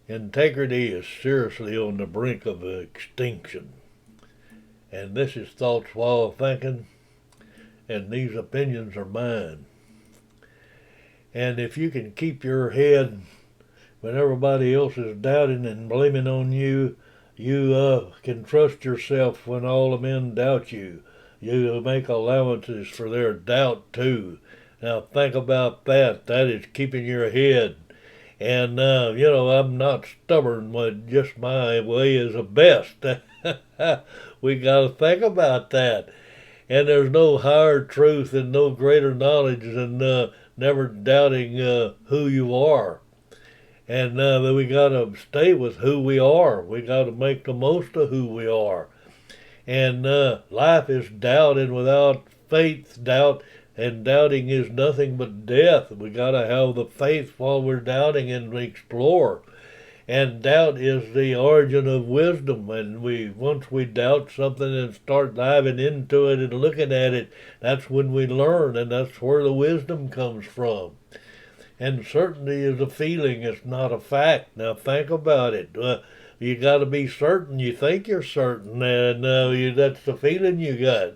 Integrity is seriously on the brink of extinction. And this is Thoughts While Thinking, and these opinions are mine. And if you can keep your head when everybody else is doubting and blaming on you, you can trust yourself when all the men doubt you. You make allowances for their doubt too. Now think about that. That is keeping your head. And I'm not stubborn, but just my way is the best. We got to think about that. And there's no higher truth and no greater knowledge than never doubting who you are. And then we got to stay with who we are. We got to make the most of who we are. And life is doubt, and without faith, doubt, and doubting is nothing but death. We got to have the faith while we're doubting and explore. And doubt is the origin of wisdom. And once we doubt something and start diving into it and looking at it, that's when we learn, and that's where the wisdom comes from. And certainty is a feeling, it's not a fact. Now think about it. You got to be certain. You think you're certain, and that's the feeling you got.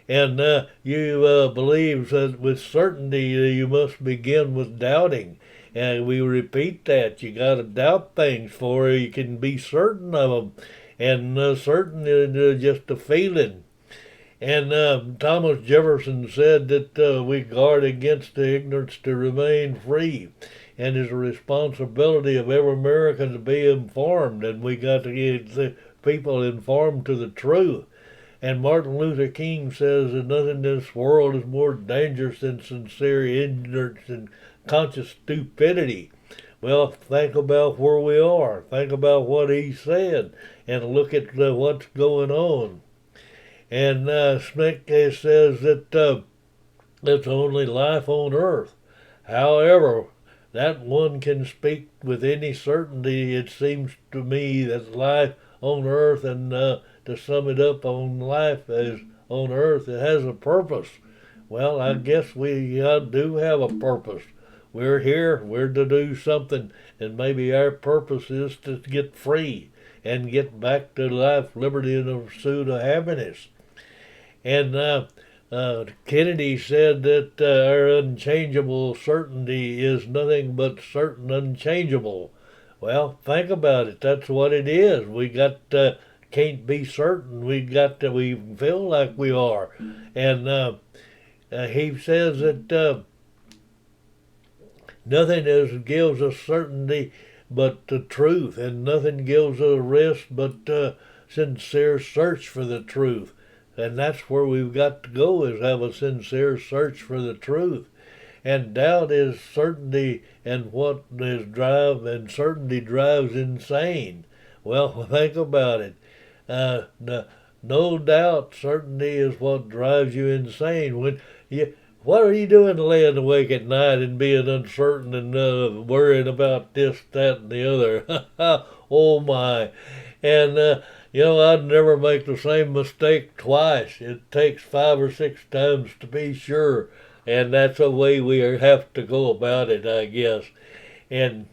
And you believe that with certainty you must begin with doubting. And we repeat that. You got to doubt things for you can be certain of them. And certain is just a feeling. And Thomas Jefferson said that we guard against the ignorance to remain free. And it's a responsibility of every American to be informed. And we got to get the people informed to the truth. And Martin Luther King says that nothing in this world is more dangerous than sincere ignorance and conscious stupidity. Well, think about where we are. Think about what he said and look at what's going on. And Smith says that it's only life on earth. However, that one can speak with any certainty. It seems to me that life on earth, and to sum it up, on life as on earth, it has a purpose. Well, I guess we do have a purpose. We're here, we're to do something, and maybe our purpose is to get free and get back to life, liberty, and the pursuit of happiness. And Kennedy said that our unchangeable certainty is nothing but certain unchangeable. Well, think about it. That's what it is. We can't be certain. We feel like we are. And he says that nothing gives us certainty but the truth, and nothing gives us rest but sincere search for the truth. And that's where we've got to go, is have a sincere search for the truth. And doubt is certainty, and what is and certainty drives insane. Well, think about it. No doubt, certainty is what drives you insane. What are you doing laying awake at night and being uncertain and worrying about this, that, and the other? Oh my! And I'd never make the same mistake twice. It takes 5 or 6 times to be sure, and that's the way we have to go about it, I guess. And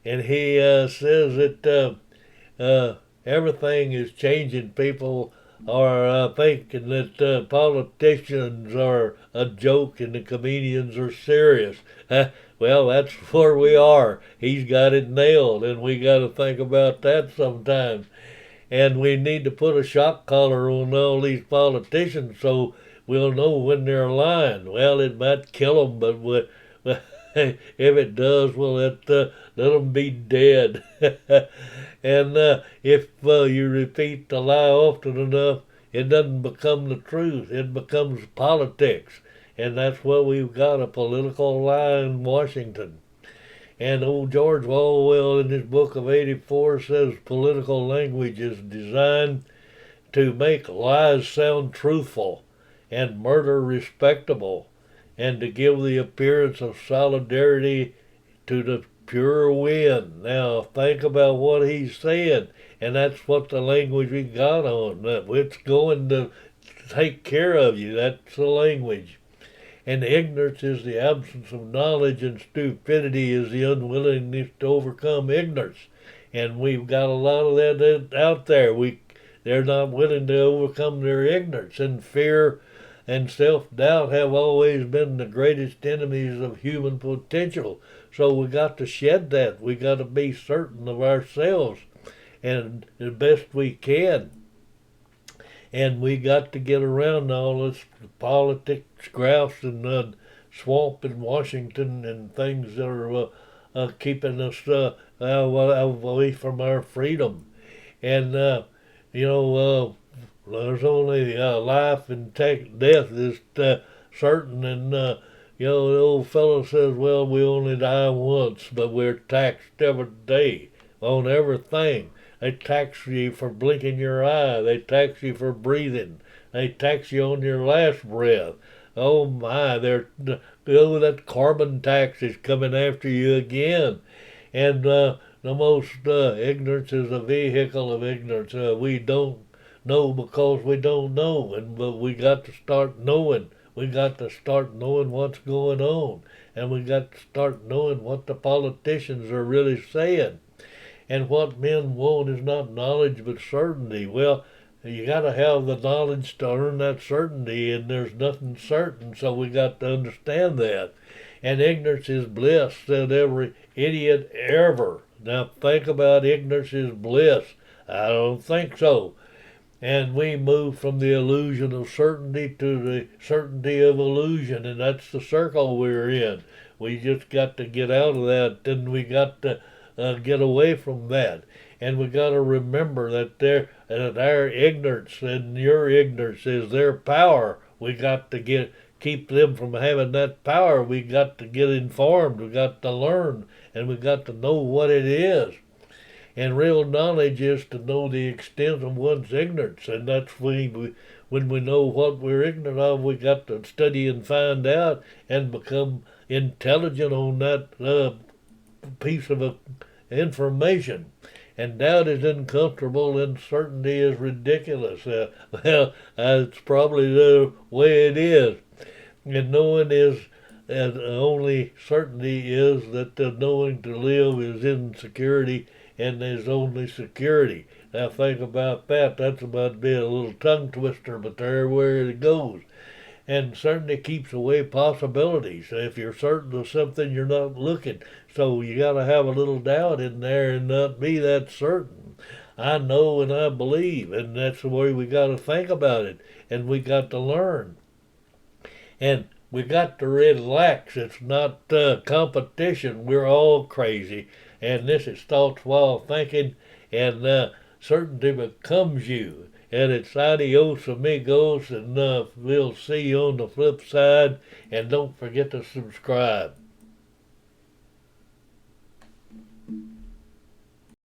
he says that everything is changing. People are thinking that politicians are a joke and the comedians are serious. Well, that's where we are. He's got it nailed, and we got to think about that sometimes. And we need to put a shock collar on all these politicians so we'll know when they're lying. Well, it might kill them, but if it does, well, let them be dead. And if you repeat the lie often enough, it doesn't become the truth. It becomes politics. And that's what we've got, a political lie in Washington. And old George Orwell in his book of 84 says political language is designed to make lies sound truthful and murder respectable, and to give the appearance of solidarity to the pure win. Now think about what he's saying, and that's what the language we got on. It's going to take care of you. That's the language. And ignorance is the absence of knowledge, and stupidity is the unwillingness to overcome ignorance. And we've got a lot of that out there. They're not willing to overcome their ignorance, and fear and self-doubt have always been the greatest enemies of human potential. So we got to shed that. We got to be certain of ourselves and the best we can. And we got to get around all this politics, graphs, and swamp in Washington and things that are keeping us away from our freedom. And there's only life and death is certain. And the old fellow says, "Well, we only die once, but we're taxed every day on everything." They tax you for blinking your eye. They tax you for breathing. They tax you on your last breath. Oh my, that carbon tax is coming after you again. And the most ignorance is a vehicle of ignorance. We don't know because we don't know, but we got to start knowing. We got to start knowing what's going on, and we got to start knowing what the politicians are really saying. And what men want is not knowledge but certainty. Well, you got to have the knowledge to earn that certainty, and there's nothing certain, so we got to understand that. And ignorance is bliss, said every idiot ever. Now think about ignorance is bliss. I don't think so. And we move from the illusion of certainty to the certainty of illusion, and that's the circle we're in. We just got to get out of that, and we got to get away from that. And we got to remember that our ignorance and your ignorance is their power. We got to keep them from having that power. We got to get informed. We got to learn, and we got to know what it is. And real knowledge is to know the extent of one's ignorance, and that's when we know what we're ignorant of, we got to study and find out and become intelligent on that piece of information. And doubt is uncomfortable, and certainty is ridiculous. It's probably the way it is. And knowing is, and only certainty is that the knowing to live is insecurity, and there's only security. Now think about that. That's about being a little tongue twister, but there where it goes. And certainty keeps away possibilities. If you're certain of something, you're not looking. So you got to have a little doubt in there and not be that certain. I know and I believe, and that's the way we got to think about it. And we got to learn. And we got to relax. It's not competition. We're all crazy. And this is thoughts while thinking, and certainty becomes you. And it's adios amigos, and we'll see you on the flip side. And don't forget to subscribe.